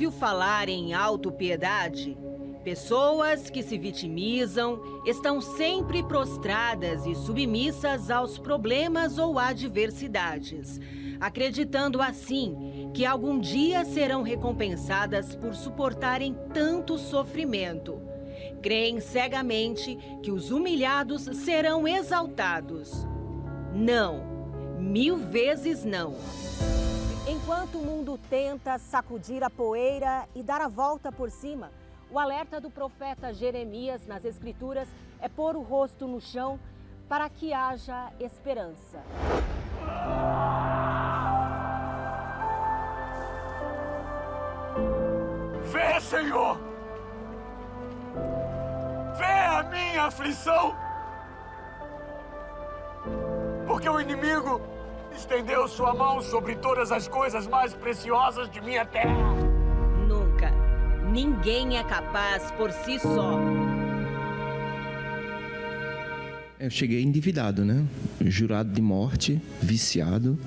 ouviu falar em autopiedade? Pessoas que se vitimizam estão sempre prostradas e submissas aos problemas ou adversidades, acreditando assim que algum dia serão recompensadas por suportarem tanto sofrimento. Creem cegamente que os humilhados serão exaltados. Não, 1000 vezes não. Enquanto o mundo tenta sacudir a poeira e dar a volta por cima, o alerta do profeta Jeremias nas Escrituras é pôr o rosto no chão para que haja esperança. Vê, Senhor! Vê a minha aflição! Porque o inimigo estendeu sua mão sobre todas as coisas mais preciosas de minha terra. Nunca. Ninguém é capaz por si só. Eu cheguei endividado, né? Jurado de morte, viciado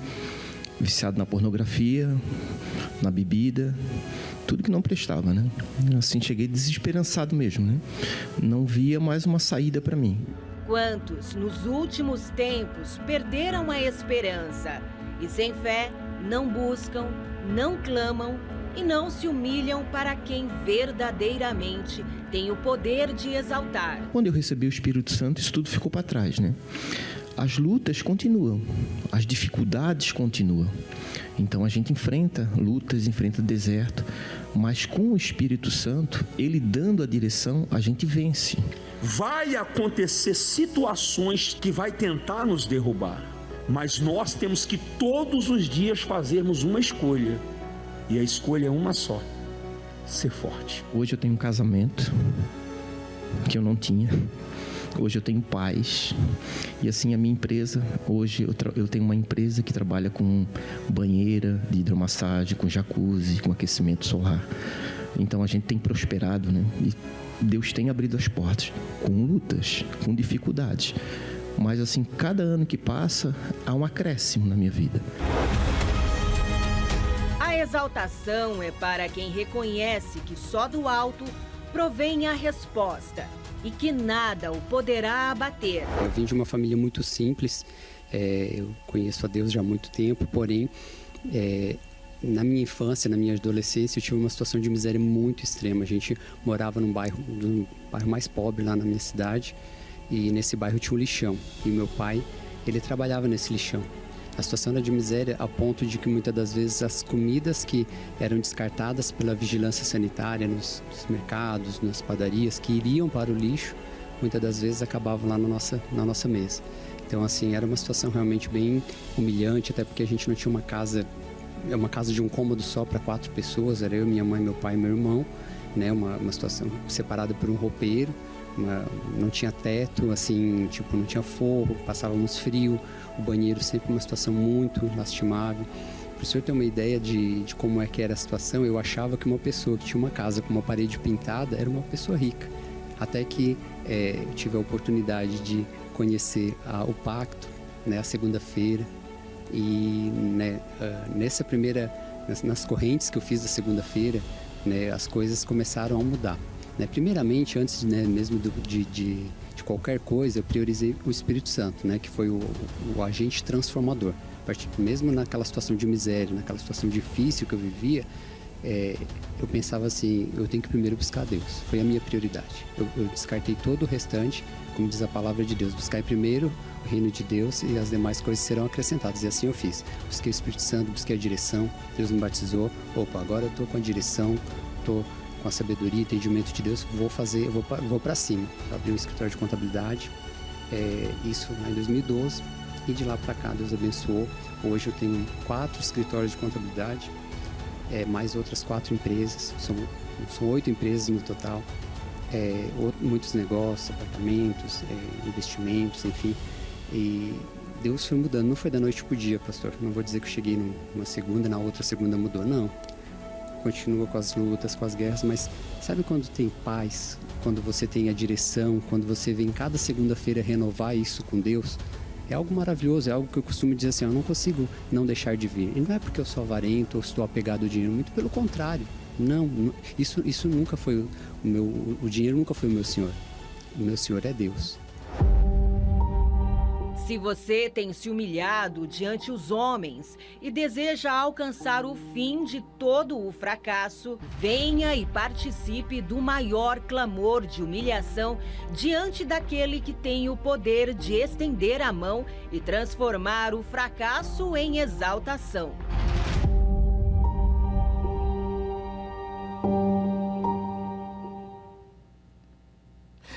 na pornografia, na bebida, tudo que não prestava, né? Assim, cheguei desesperançado mesmo, né? Não via mais uma saída para mim. Quantos, nos últimos tempos, perderam a esperança e, sem fé, não buscam, não clamam e não se humilham para quem verdadeiramente tem o poder de exaltar. Quando eu recebi o Espírito Santo, isso tudo ficou para trás, né? As lutas continuam, as dificuldades continuam. Então a gente enfrenta lutas, enfrenta deserto, mas com o Espírito Santo, ele dando a direção, a gente vence. Vai acontecer situações que vai tentar nos derrubar, mas nós temos que todos os dias fazermos uma escolha, e a escolha é uma só: ser forte. Hoje eu tenho um casamento que eu não tinha. Hoje eu tenho paz. E assim, a minha empresa, hoje eu tenho uma empresa que trabalha com banheira de hidromassagem, com jacuzzi, com aquecimento solar. Então a gente tem prosperado, né? E Deus tem abrido as portas, com lutas, com dificuldades. Mas assim, cada ano que passa, há um acréscimo na minha vida. A exaltação é para quem reconhece que só do alto provém a resposta e que nada o poderá abater. Eu vim de uma família muito simples, eu conheço a Deus já há muito tempo, porém, na minha infância, na minha adolescência, eu tive uma situação de miséria muito extrema. A gente morava num bairro mais pobre lá na minha cidade, e nesse bairro tinha um lixão, e meu pai, ele trabalhava nesse lixão. A situação era de miséria a ponto de que muitas das vezes as comidas que eram descartadas pela vigilância sanitária nos mercados, nas padarias, que iriam para o lixo, muitas das vezes acabavam lá na nossa mesa. Então, assim, era uma situação realmente bem humilhante, até porque a gente não tinha uma casa de um cômodo só para 4 pessoas, era eu, minha mãe, meu pai e meu irmão, né? Uma situação separada por um roupeiro. Não tinha teto, assim, tipo, não tinha forro, passávamos frio, o banheiro sempre uma situação muito lastimável. Para o senhor ter uma ideia de como é que era a situação, eu achava que uma pessoa que tinha uma casa com uma parede pintada era uma pessoa rica. Até que eu tive a oportunidade de conhecer o Pacto, né, a segunda-feira, e né, nas correntes que eu fiz da segunda-feira, né, as coisas começaram a mudar. Primeiramente, antes mesmo de qualquer coisa, eu priorizei o Espírito Santo, né, que foi o agente transformador. Mesmo naquela situação de miséria, naquela situação difícil que eu vivia, eu pensava assim, eu tenho que primeiro buscar Deus. Foi a minha prioridade. Eu descartei todo o restante, como diz a palavra de Deus. Buscai primeiro o reino de Deus e as demais coisas serão acrescentadas. E assim eu fiz. Busquei o Espírito Santo, busquei a direção, Deus me batizou. Opa, agora eu estou com a direção, estou com a sabedoria e entendimento de Deus, vou para cima. Eu abri um escritório de contabilidade, isso lá em 2012, e de lá para cá Deus abençoou. Hoje eu tenho 4 escritórios de contabilidade, mais outras 4 empresas, são 8 empresas no total, muitos negócios, apartamentos, investimentos, enfim. E Deus foi mudando, não foi da noite para o dia, pastor. Não vou dizer que eu cheguei numa segunda, na outra segunda mudou, não. Continua com as lutas, com as guerras, mas sabe quando tem paz, quando você tem a direção, quando você vem cada segunda-feira renovar isso com Deus? É algo maravilhoso, é algo que eu costumo dizer assim, eu não consigo não deixar de vir. E não é porque eu sou avarento ou estou apegado ao dinheiro, muito pelo contrário. Não, isso nunca foi o dinheiro nunca foi o meu Senhor. O meu Senhor é Deus. Se você tem se humilhado diante os homens e deseja alcançar o fim de todo o fracasso, venha e participe do maior clamor de humilhação diante daquele que tem o poder de estender a mão e transformar o fracasso em exaltação.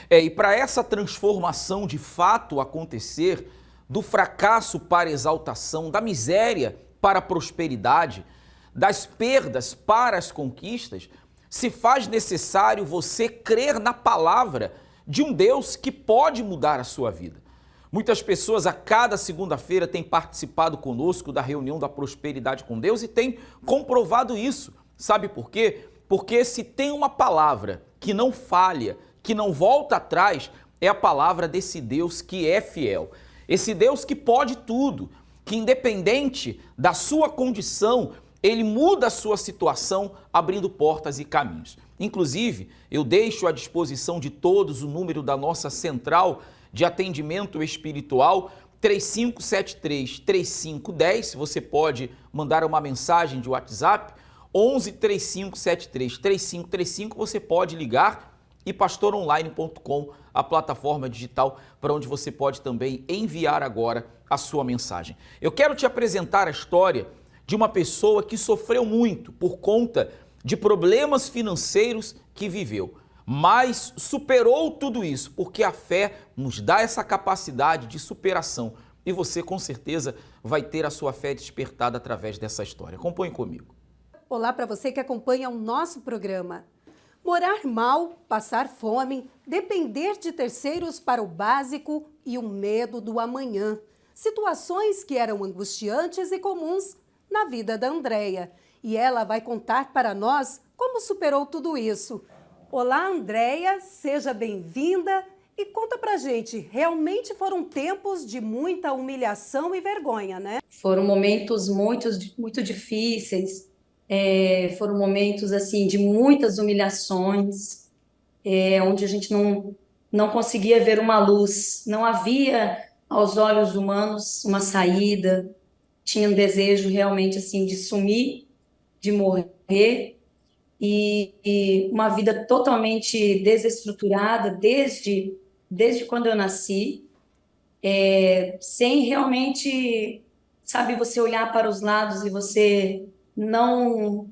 E para essa transformação de fato acontecer, do fracasso para a exaltação, da miséria para a prosperidade, das perdas para as conquistas, se faz necessário você crer na palavra de um Deus que pode mudar a sua vida. Muitas pessoas a cada segunda-feira têm participado conosco da reunião da prosperidade com Deus e têm comprovado isso. Sabe por quê? Porque se tem uma palavra que não falha, que não volta atrás, é a palavra desse Deus que é fiel. Esse Deus que pode tudo, que independente da sua condição, ele muda a sua situação, abrindo portas e caminhos. Inclusive, eu deixo à disposição de todos o número da nossa central de atendimento espiritual, 3573-3510. Você pode mandar uma mensagem de WhatsApp, 11-3573-3535. Você pode ligar, e pastoronline.com, a plataforma digital para onde você pode também enviar agora a sua mensagem. Eu quero te apresentar a história de uma pessoa que sofreu muito por conta de problemas financeiros que viveu, mas superou tudo isso, porque a fé nos dá essa capacidade de superação e você com certeza vai ter a sua fé despertada através dessa história. Acompanhe comigo. Olá para você que acompanha o nosso programa. Morar mal, passar fome, depender de terceiros para o básico e o medo do amanhã. Situações que eram angustiantes e comuns na vida da Andréia. E ela vai contar para nós como superou tudo isso. Olá, Andréia, seja bem-vinda e conta pra gente, realmente foram tempos de muita humilhação e vergonha, né? Foram momentos muito difíceis. Foram momentos assim de muitas humilhações, onde a gente não conseguia ver uma luz, não havia aos olhos humanos uma saída, tinha um desejo realmente assim de sumir, de morrer, e uma vida totalmente desestruturada desde quando eu nasci, sem realmente, sabe, você olhar para os lados e você não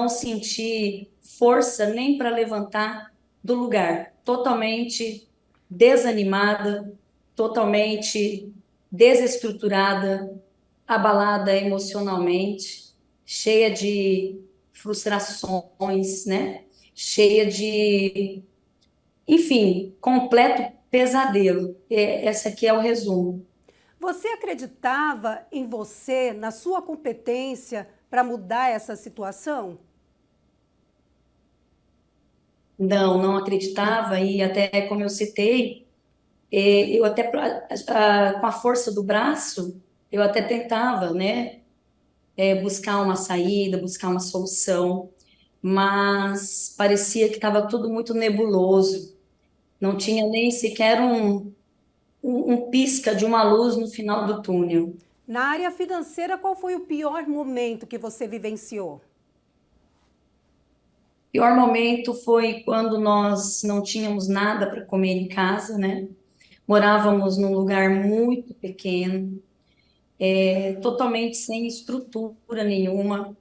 sentir força nem para levantar do lugar, totalmente desanimada, totalmente desestruturada, abalada emocionalmente, cheia de frustrações, né? Cheia de, enfim, completo pesadelo. Esse aqui é o resumo. Você acreditava em você, na sua competência para mudar essa situação? Não acreditava, e até como eu citei, eu até com a força do braço, eu até tentava, né, buscar uma saída, buscar uma solução, mas parecia que estava tudo muito nebuloso, não tinha nem sequer um pisca de uma luz no final do túnel. Na área financeira, qual foi o pior momento que você vivenciou? O pior momento foi quando nós não tínhamos nada para comer em casa, né? Morávamos num lugar muito pequeno, totalmente sem estrutura nenhuma.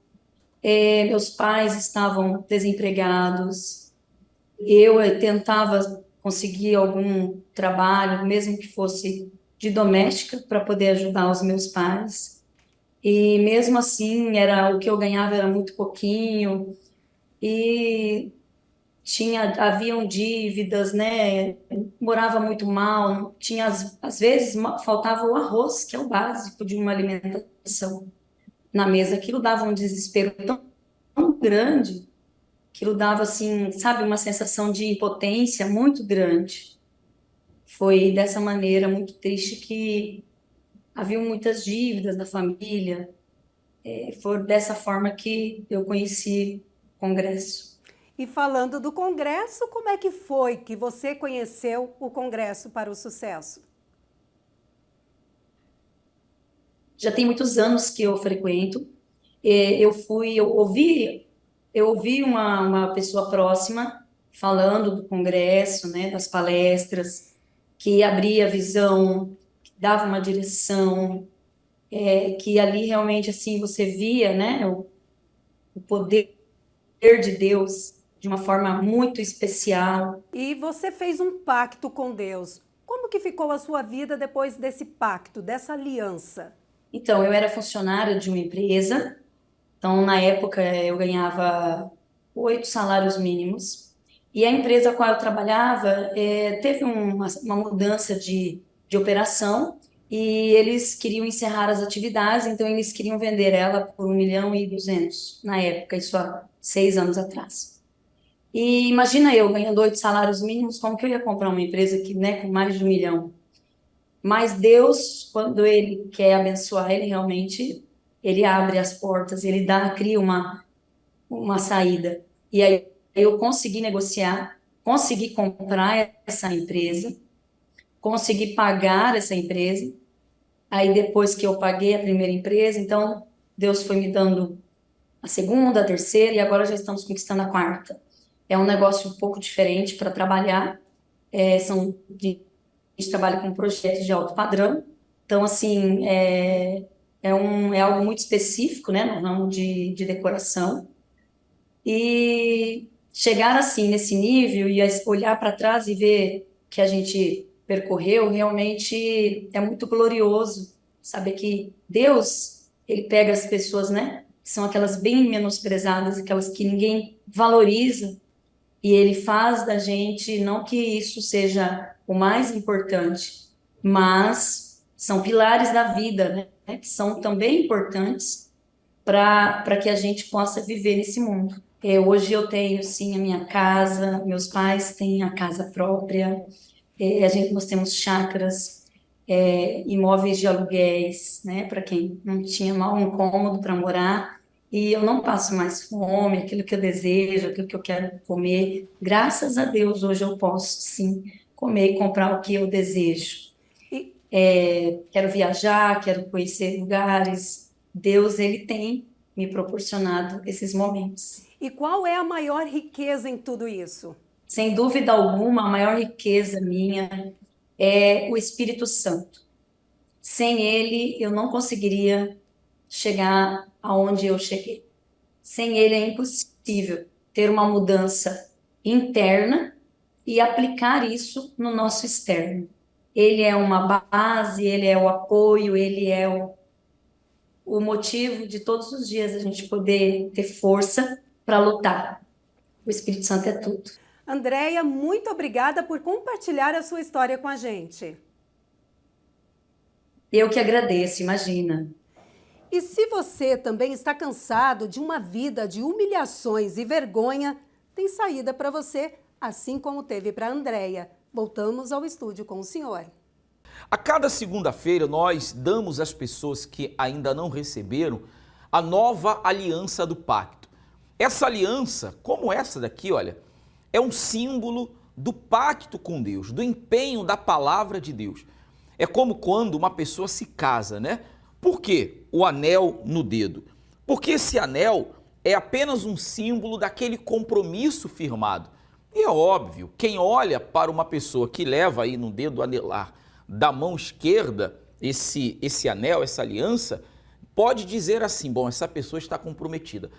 Meus pais estavam desempregados. Eu tentava conseguir algum trabalho, mesmo que fosse de doméstica, para poder ajudar os meus pais. E mesmo assim, o que eu ganhava era muito pouquinho, e haviam dívidas, né? Morava muito mal, às vezes faltava o arroz, que é o básico de uma alimentação, na mesa. Aquilo dava um desespero tão grande, aquilo dava, assim, sabe, uma sensação de impotência muito grande. Foi dessa maneira muito triste que havia muitas dívidas da família. Foi dessa forma que eu conheci congresso. E falando do congresso, como é que foi que você conheceu o Congresso para o Sucesso? Já tem muitos anos que eu frequento. Eu ouvi uma pessoa próxima falando do congresso, né, das palestras, que abria a visão, que dava uma direção, que ali realmente assim você via, né, o poder de Deus de uma forma muito especial. E você fez um pacto com Deus. Como que ficou a sua vida depois desse pacto, dessa aliança? Então, eu era funcionária de uma empresa. Então, na época, eu ganhava 8 salários mínimos. E a empresa a qual eu trabalhava teve uma mudança de operação e eles queriam encerrar as atividades, então eles queriam vender ela por 1.200.000 na época, isso há 6 anos atrás. E imagina eu ganhando 8 salários mínimos, como que eu ia comprar uma empresa que, né, com mais de 1 milhão? Mas Deus, quando Ele quer abençoar, Ele realmente, Ele abre as portas, Ele cria uma saída. E aí eu consegui negociar, consegui comprar essa empresa, consegui pagar essa empresa. Aí depois que eu paguei a primeira empresa, então Deus foi me dando a segunda, a terceira, e agora já estamos conquistando a quarta. É um negócio um pouco diferente para trabalhar, a gente trabalha com projetos de alto padrão, então, assim, é algo muito específico, né, no ramo de decoração, e chegar, assim, nesse nível e olhar para trás e ver que a gente percorreu, realmente é muito glorioso saber que Deus, Ele pega as pessoas, né, que são aquelas bem menosprezadas, aquelas que ninguém valoriza, e Ele faz da gente, não que isso seja o mais importante, mas são pilares da vida, né, que são também importantes para que a gente possa viver nesse mundo. Hoje eu tenho, sim, a minha casa, meus pais têm a casa própria, nós temos chácaras, imóveis de aluguéis, né, para quem não tinha um cômodo para morar, e eu não passo mais fome, aquilo que eu desejo, aquilo que eu quero comer. Graças a Deus, hoje eu posso, sim, comer e comprar o que eu desejo. Quero viajar, quero conhecer lugares. Deus, Ele tem me proporcionado esses momentos. E qual é a maior riqueza em tudo isso? Sem dúvida alguma, a maior riqueza minha é o Espírito Santo. Sem Ele, eu não conseguiria chegar aonde eu cheguei. Sem Ele é impossível ter uma mudança interna e aplicar isso no nosso externo. Ele é uma base, Ele é o apoio, Ele é o motivo de todos os dias a gente poder ter força para lutar. O Espírito Santo é tudo. Andréia, muito obrigada por compartilhar a sua história com a gente. Eu que agradeço, imagina. E se você também está cansado de uma vida de humilhações e vergonha, tem saída para você, assim como teve para a Andréia. Voltamos ao estúdio com o senhor. A cada segunda-feira nós damos às pessoas que ainda não receberam a nova aliança do pacto. Essa aliança, como essa daqui, olha, é um símbolo do pacto com Deus, do empenho da palavra de Deus. É como quando uma pessoa se casa, né? Por quê? O anel no dedo. Porque esse anel é apenas um símbolo daquele compromisso firmado. E é óbvio, quem olha para uma pessoa que leva aí no dedo anelar da mão esquerda esse anel, essa aliança, pode dizer assim, bom, essa pessoa está comprometida.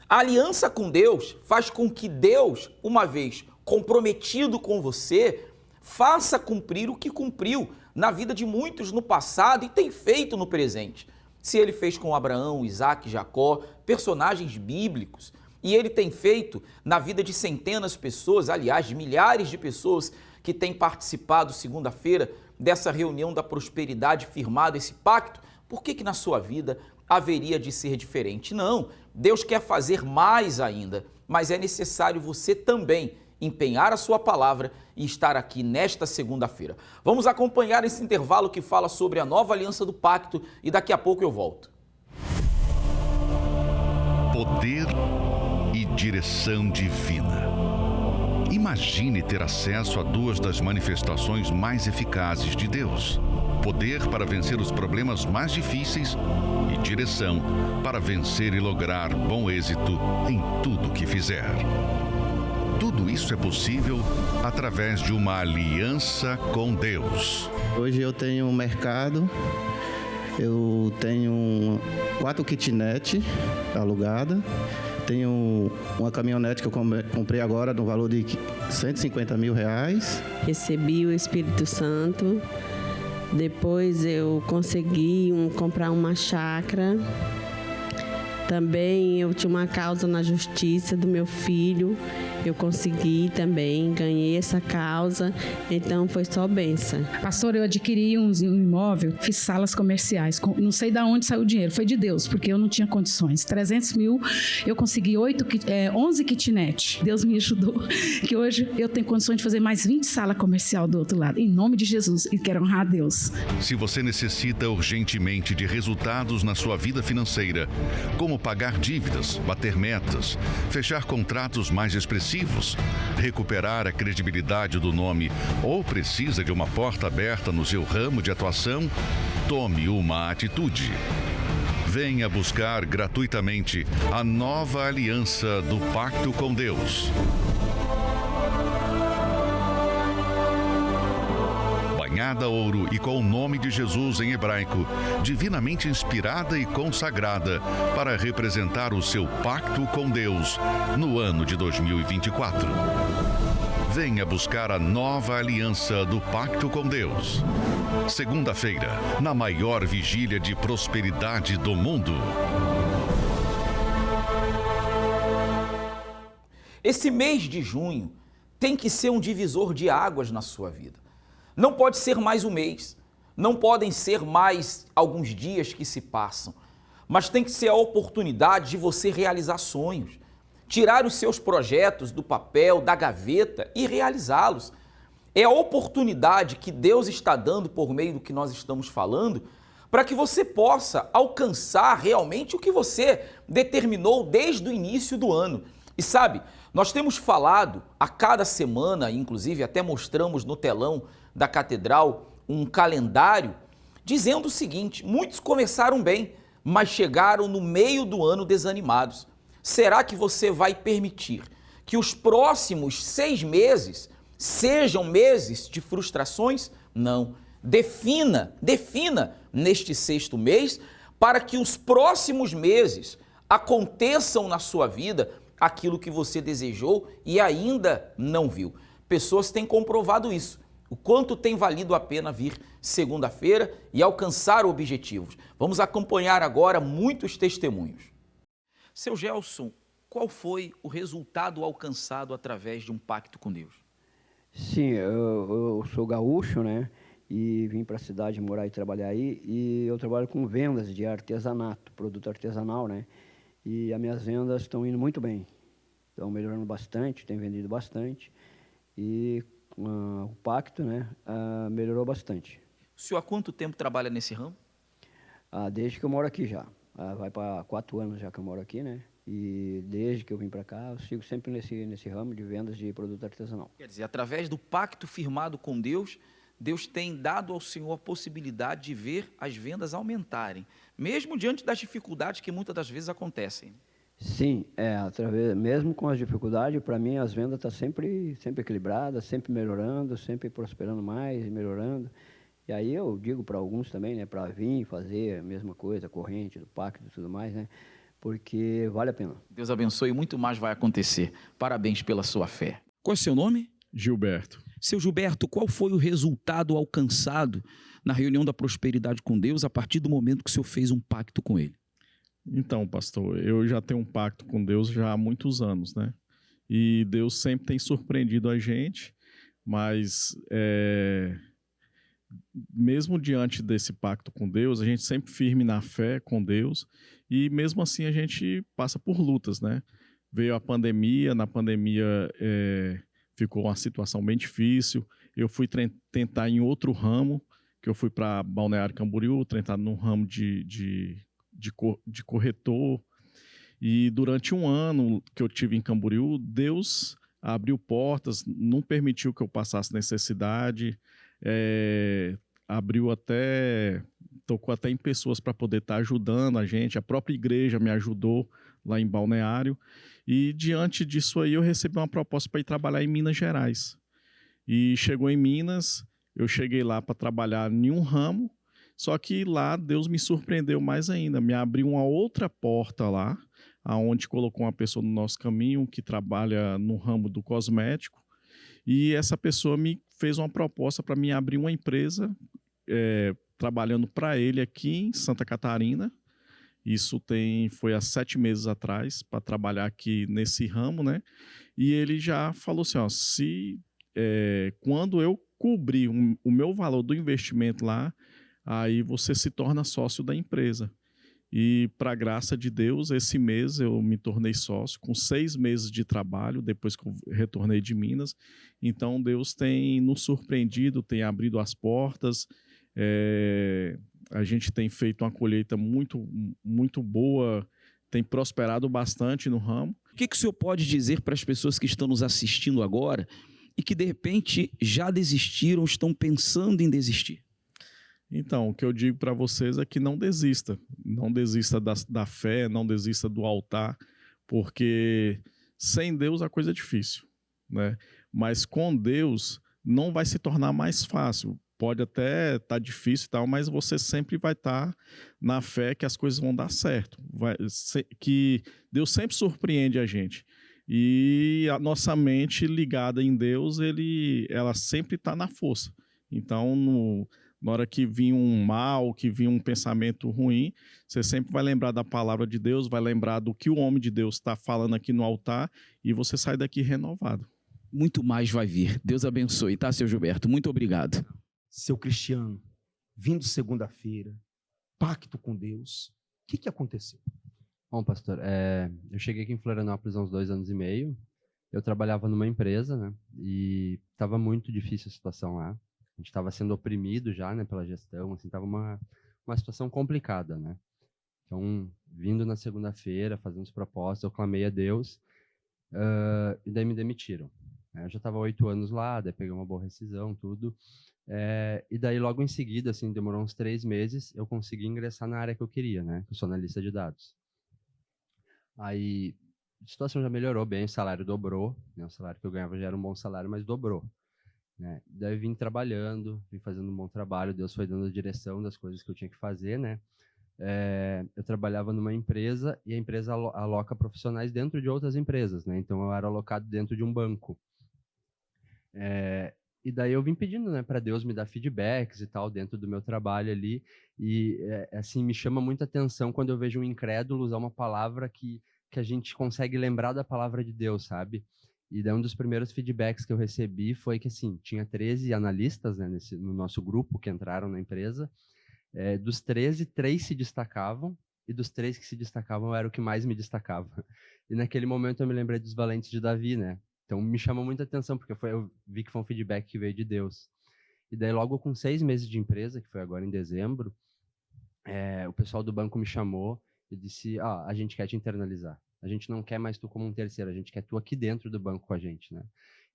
A aliança com Deus faz com que Deus, uma vez comprometido com você, faça cumprir o que cumpriu na vida de muitos no passado e tem feito no presente. Se ele fez com Abraão, Isaac, Jacó, personagens bíblicos, e ele tem feito na vida de centenas de pessoas, aliás, de milhares de pessoas que têm participado segunda-feira dessa reunião da prosperidade firmado esse pacto, por que na sua vida haveria de ser diferente? Não, Deus quer fazer mais ainda, mas é necessário você também empenhar a sua palavra e estar aqui nesta segunda-feira. Vamos acompanhar esse intervalo que fala sobre a nova aliança do pacto e daqui a pouco eu volto. Poder e direção divina. Imagine ter acesso a duas das manifestações mais eficazes de Deus: poder para vencer os problemas mais difíceis e direção para vencer e lograr bom êxito em tudo que fizer. Tudo isso é possível através de uma aliança com Deus. Hoje eu tenho um mercado, eu tenho 4 kitnet alugadas, tenho uma caminhonete que eu comprei agora no valor de R$150 mil. Recebi o Espírito Santo, depois eu consegui comprar uma chácara. Também eu tinha uma causa na justiça do meu filho, eu consegui também, ganhei essa causa, então foi só bênção. Pastor, eu adquiri um imóvel, fiz salas comerciais, não sei de onde saiu o dinheiro, foi de Deus, porque eu não tinha condições. 300 mil, eu consegui 11 kitnet. Deus me ajudou, que hoje eu tenho condições de fazer mais 20 salas comerciais do outro lado, em nome de Jesus, e quero honrar a Deus. Se você necessita urgentemente de resultados na sua vida financeira, como pagar dívidas, bater metas, fechar contratos mais expressivos, recuperar a credibilidade do nome ou precisa de uma porta aberta no seu ramo de atuação, tome uma atitude. Venha buscar gratuitamente a nova aliança do Pacto com Deus. Banhada ouro e com o nome de Jesus em hebraico, divinamente inspirada e consagrada para representar o seu pacto com Deus no ano de 2024. Venha buscar a nova aliança do Pacto com Deus. Segunda-feira, na maior vigília de prosperidade do mundo. Esse mês de junho tem que ser um divisor de águas na sua vida. Não pode ser mais um mês, não podem ser mais alguns dias que se passam, mas tem que ser a oportunidade de você realizar sonhos, tirar os seus projetos do papel, da gaveta e realizá-los. É a oportunidade que Deus está dando por meio do que nós estamos falando, para que você possa alcançar realmente o que você determinou desde o início do ano. E sabe, nós temos falado a cada semana, inclusive até mostramos no telão da catedral um calendário, dizendo o seguinte: muitos começaram bem, mas chegaram no meio do ano desanimados. Será que você vai permitir que os próximos 6 meses sejam meses de frustrações? Não. Defina neste 6º mês para que os próximos meses aconteçam na sua vida aquilo que você desejou e ainda não viu. Pessoas têm comprovado isso. O quanto tem valido a pena vir segunda-feira e alcançar objetivos. Vamos acompanhar agora muitos testemunhos. Seu Gelson, qual foi o resultado alcançado através de um pacto com Deus? Sim, eu sou gaúcho, né? E vim para a cidade morar e trabalhar aí. E eu trabalho com vendas de artesanato, produto artesanal, né? E as minhas vendas estão indo muito bem. Estão melhorando bastante, tenho vendido bastante. E o pacto, né, melhorou bastante. O senhor há quanto tempo trabalha nesse ramo? Desde que eu moro aqui já. Vai para 4 anos já que eu moro aqui, né? E desde que eu vim para cá, eu sigo sempre nesse ramo de vendas de produto artesanal. Quer dizer, através do pacto firmado com Deus, Deus tem dado ao senhor a possibilidade de ver as vendas aumentarem, mesmo diante das dificuldades que muitas das vezes acontecem. Sim, mesmo com as dificuldades, para mim as vendas estão sempre equilibradas, sempre melhorando, sempre prosperando mais, melhorando. E aí eu digo para alguns também, né, para vir fazer a mesma coisa, corrente do pacto e tudo mais, né, porque vale a pena. Deus abençoe, muito mais vai acontecer. Parabéns pela sua fé. Qual é o seu nome? Gilberto. Seu Gilberto, qual foi o resultado alcançado na reunião da prosperidade com Deus a partir do momento que o senhor fez um pacto com ele? Então, pastor, eu já tenho um pacto com Deus já há muitos anos, né? E Deus sempre tem surpreendido a gente, mas mesmo diante desse pacto com Deus, a gente sempre firme na fé com Deus e mesmo assim a gente passa por lutas, né? Veio a pandemia, na pandemia ficou uma situação bem difícil, eu fui tentar em outro ramo, que eu fui para Balneário Camboriú, tentar num ramo de corretor, E durante um ano que eu tive em Camboriú, Deus abriu portas, não permitiu que eu passasse necessidade, tocou até em pessoas para poder estar ajudando a gente. A própria igreja me ajudou lá em Balneário. E diante disso aí eu recebi uma proposta para ir trabalhar em Minas Gerais. E chegou em Minas, eu cheguei lá para trabalhar em um ramo, só que lá Deus me surpreendeu mais ainda, me abriu uma outra porta lá, aonde colocou uma pessoa no nosso caminho que trabalha no ramo do cosmético, e essa pessoa me fez uma proposta para me abrir uma empresa trabalhando para ele aqui em Santa Catarina. Isso foi há 7 meses atrás, para trabalhar aqui nesse ramo, né? E ele já falou assim, ó, quando eu cobrir o meu valor do investimento lá, aí você se torna sócio da empresa. E, para a graça de Deus, esse mês eu me tornei sócio, com 6 meses de trabalho, depois que eu retornei de Minas. Então, Deus tem nos surpreendido, tem abrido as portas. A gente tem feito uma colheita muito, muito boa, tem prosperado bastante no ramo. O que o senhor pode dizer para as pessoas que estão nos assistindo agora e que, de repente, já desistiram, estão pensando em desistir? Então, o que eu digo para vocês é que não desista. Não desista da fé, não desista do altar, porque sem Deus a coisa é difícil, né? Mas com Deus não vai se tornar mais fácil. Pode até estar difícil e tal, mas você sempre vai estar na fé que as coisas vão dar certo. Que Deus sempre surpreende a gente. E a nossa mente ligada em Deus, ela sempre está na força. Então, na hora que vir um mal, que vir um pensamento ruim, você sempre vai lembrar da palavra de Deus, vai lembrar do que o homem de Deus está falando aqui no altar e você sai daqui renovado. Muito mais vai vir. Deus abençoe, tá, seu Gilberto? Muito obrigado. Seu Cristiano, vindo segunda-feira, pacto com Deus, o que aconteceu? Bom, pastor, eu cheguei aqui em Florianópolis há uns 2 anos e meio. Eu trabalhava numa empresa, né? E estava muito difícil a situação lá. A gente estava sendo oprimido já, né, pela gestão, assim, estava uma situação complicada, né? Então, vindo na segunda-feira, fazendo os propósitos, eu clamei a Deus, e daí me demitiram. Eu já estava 8 anos lá, daí peguei uma boa rescisão, tudo. E daí, logo em seguida, assim, demorou uns 3 meses, eu consegui ingressar na área que eu queria, né? Que eu sou analista de dados. Aí, a situação já melhorou bem, o salário dobrou, né? O salário que eu ganhava já era um bom salário, mas dobrou. Né? Daí eu vim trabalhando, vim fazendo um bom trabalho, Deus foi dando a direção das coisas que eu tinha que fazer, né? Eu trabalhava numa empresa e a empresa aloca profissionais dentro de outras empresas, né? Então eu era alocado dentro de um banco. E daí eu vim pedindo, né, para Deus me dar feedbacks e tal dentro do meu trabalho ali, e assim, me chama muita atenção quando eu vejo um incrédulo usar uma palavra que a gente consegue lembrar da palavra de Deus, sabe? E daí um dos primeiros feedbacks que eu recebi foi que, assim, tinha 13 analistas, né, no nosso grupo que entraram na empresa. Dos 13, 3 se destacavam, e dos 3 que se destacavam, eu era o que mais me destacava. E naquele momento eu me lembrei dos valentes de Davi, né? Então me chamou muita atenção, porque eu vi que foi um feedback que veio de Deus. E daí logo com 6 meses de empresa, que foi agora em dezembro, o pessoal do banco me chamou e disse, a gente quer te internalizar. A gente não quer mais tu como um terceiro, a gente quer tu aqui dentro do banco com a gente, né?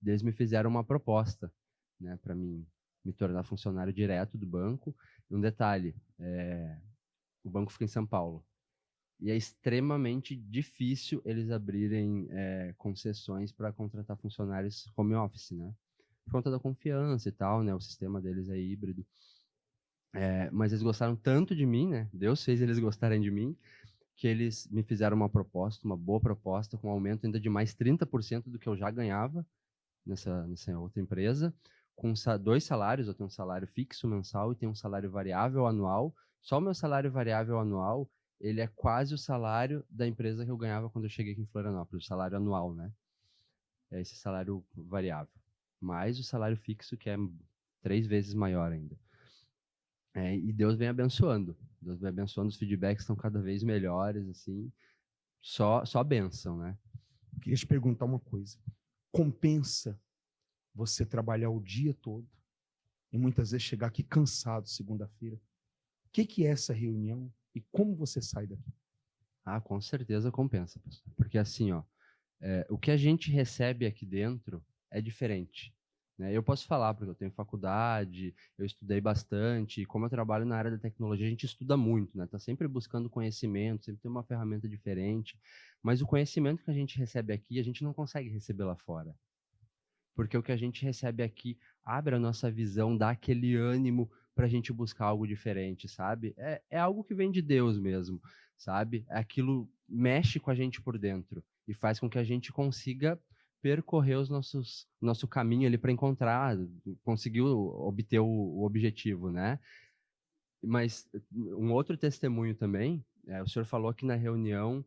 E eles me fizeram uma proposta, né, para mim me tornar funcionário direto do banco. E um detalhe, o banco fica em São Paulo. E é extremamente difícil eles abrirem concessões para contratar funcionários home office, né? Por conta da confiança e tal, né? O sistema deles é híbrido. Mas eles gostaram tanto de mim, né? Deus fez eles gostarem de mim, que eles me fizeram uma proposta, uma boa proposta, com um aumento ainda de mais 30% do que eu já ganhava nessa outra empresa, com 2 salários. Eu tenho um salário fixo mensal e tenho um salário variável anual. Só o meu salário variável anual, ele é quase o salário da empresa que eu ganhava quando eu cheguei aqui em Florianópolis, o salário anual, né? É esse salário variável. Mais o salário fixo, que é 3 vezes maior ainda. E Deus vem abençoando. Deus vem abençoando, os feedbacks estão cada vez melhores, assim. Só bênção, né? Eu queria te perguntar uma coisa. Compensa você trabalhar o dia todo e muitas vezes chegar aqui cansado segunda-feira? O que é essa reunião e como você sai daqui? Ah, com certeza compensa, pastor. Porque assim, ó, o que a gente recebe aqui dentro é diferente, né? Eu posso falar porque eu tenho faculdade, eu estudei bastante, e como eu trabalho na área da tecnologia, a gente estuda muito, né? Tá sempre buscando conhecimento, sempre tem uma ferramenta diferente, mas o conhecimento que a gente recebe aqui, a gente não consegue receber lá fora. Porque o que a gente recebe aqui abre a nossa visão, dá aquele ânimo para a gente buscar algo diferente, sabe? É algo que vem de Deus mesmo, sabe? Aquilo mexe com a gente por dentro e faz com que a gente consiga percorrer nosso caminho ali para encontrar, conseguir obter o objetivo, né? Mas um outro testemunho também, o senhor falou aqui na reunião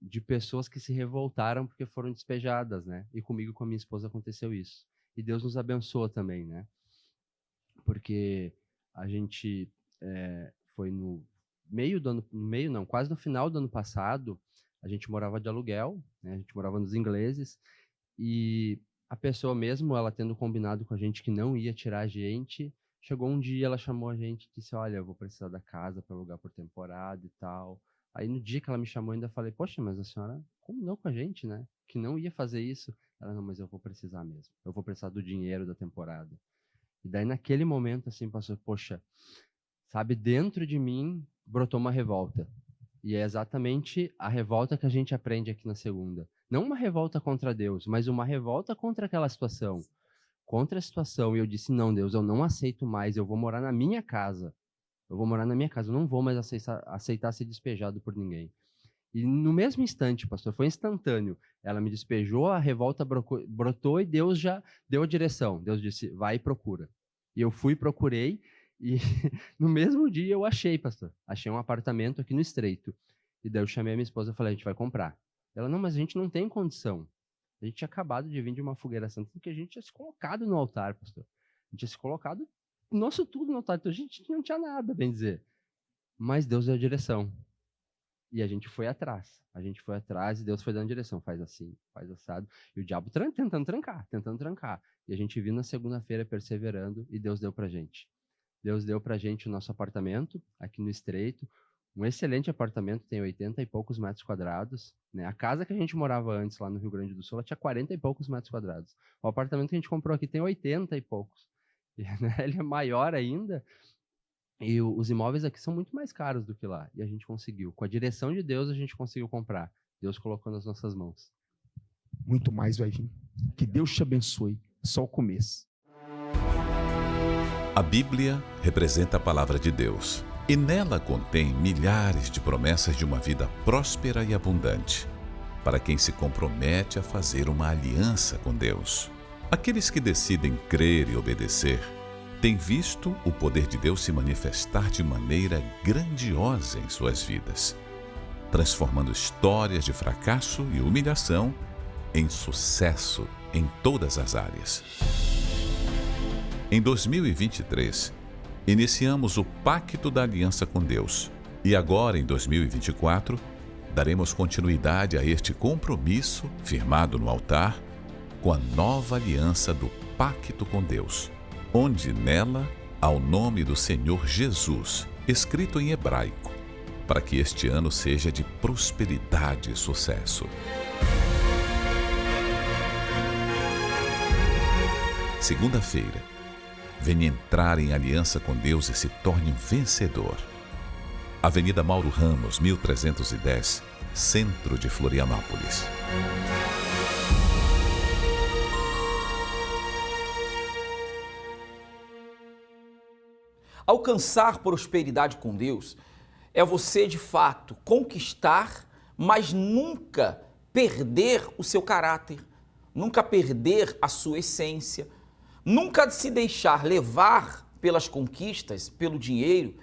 de pessoas que se revoltaram porque foram despejadas, né? E comigo e com a minha esposa aconteceu isso. E Deus nos abençoa também, né? Porque a gente foi quase no final do ano passado, a gente morava de aluguel, né? A gente morava nos ingleses, e a pessoa mesmo, ela tendo combinado com a gente que não ia tirar a gente, chegou um dia, ela chamou a gente e disse, olha, eu vou precisar da casa para alugar por temporada e tal. Aí no dia que ela me chamou, eu ainda falei, poxa, mas a senhora combinou com a gente, né? Que não ia fazer isso. Ela, não, mas eu vou precisar mesmo. Eu vou precisar do dinheiro da temporada. E daí naquele momento, assim, passou, poxa, sabe, dentro de mim brotou uma revolta. E é exatamente a revolta que a gente aprende aqui na segunda. Não uma revolta contra Deus, mas uma revolta contra aquela situação. Contra a situação. E eu disse, não, Deus, eu não aceito mais, eu vou morar na minha casa. Eu vou morar na minha casa, eu não vou mais aceitar ser despejado por ninguém. E no mesmo instante, pastor, foi instantâneo. Ela me despejou, a revolta brotou e Deus já deu a direção. Deus disse, vai e procura. E eu fui, procurei, e no mesmo dia eu achei, pastor. Achei um apartamento aqui no Estreito. E daí eu chamei a minha esposa e falei, a gente vai comprar. Ela, não, mas a gente não tem condição. A gente tinha acabado de vir de uma fogueira santa, porque a gente tinha se colocado no altar, pastor. A gente tinha se colocado nosso tudo no altar. Então a gente não tinha nada, bem dizer. Mas Deus deu a direção. E a gente foi atrás. A gente foi atrás e Deus foi dando direção. Faz assim, faz assado. E o diabo tentando trancar. E a gente viu na segunda-feira perseverando e Deus deu pra gente. Deus deu pra gente o nosso apartamento aqui no Estreito. Um excelente apartamento, tem 80 e poucos metros quadrados. Né? A casa que a gente morava antes lá no Rio Grande do Sul, ela tinha 40 e poucos metros quadrados. O apartamento que a gente comprou aqui tem 80 e poucos. E, né, ele é maior ainda. E os imóveis aqui são muito mais caros do que lá. E a gente conseguiu. Com a direção de Deus, a gente conseguiu comprar. Deus colocou nas nossas mãos. Muito mais vai vir. Que Deus te abençoe. Só o começo. A Bíblia representa a palavra de Deus. E nela contém milhares de promessas de uma vida próspera e abundante. Para quem se compromete a fazer uma aliança com Deus. Aqueles que decidem crer e obedecer têm visto o poder de Deus se manifestar de maneira grandiosa em suas vidas, transformando histórias de fracasso e humilhação em sucesso em todas as áreas. Em 2023, iniciamos o Pacto da Aliança com Deus e agora, em 2024, daremos continuidade a este compromisso firmado no altar com a nova aliança do Pacto com Deus, onde nela há o nome do Senhor Jesus, escrito em hebraico, para que este ano seja de prosperidade e sucesso. Segunda-feira, venha entrar em aliança com Deus e se torne um vencedor. Avenida Mauro Ramos, 1310, centro de Florianópolis. Alcançar prosperidade com Deus é você, de fato, conquistar, mas nunca perder o seu caráter, nunca perder a sua essência, nunca se deixar levar pelas conquistas, pelo dinheiro,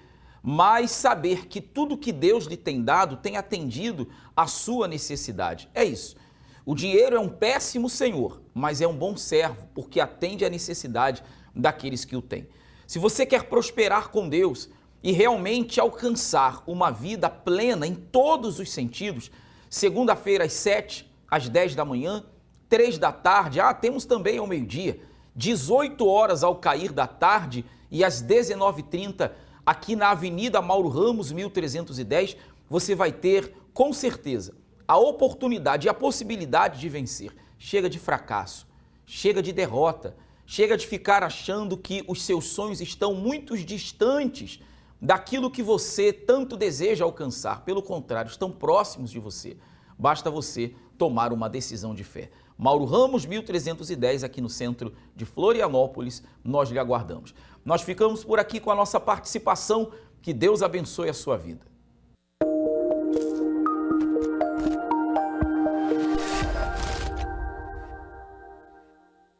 mas saber que tudo que Deus lhe tem dado tem atendido à sua necessidade. É isso. O dinheiro é um péssimo senhor, mas é um bom servo, porque atende à necessidade daqueles que o têm. Se você quer prosperar com Deus e realmente alcançar uma vida plena em todos os sentidos, segunda-feira às 7, às 10 da manhã, 3 da tarde, temos também ao meio-dia, 18 horas ao cair da tarde e às 19h30, aqui na Avenida Mauro Ramos, 1310, você vai ter, com certeza, a oportunidade e a possibilidade de vencer. Chega de fracasso, chega de derrota, chega de ficar achando que os seus sonhos estão muito distantes daquilo que você tanto deseja alcançar. Pelo contrário, estão próximos de você. Basta você tomar uma decisão de fé. Mauro Ramos, 1310, aqui no centro de Florianópolis, nós lhe aguardamos. Nós ficamos por aqui com a nossa participação. Que Deus abençoe a sua vida.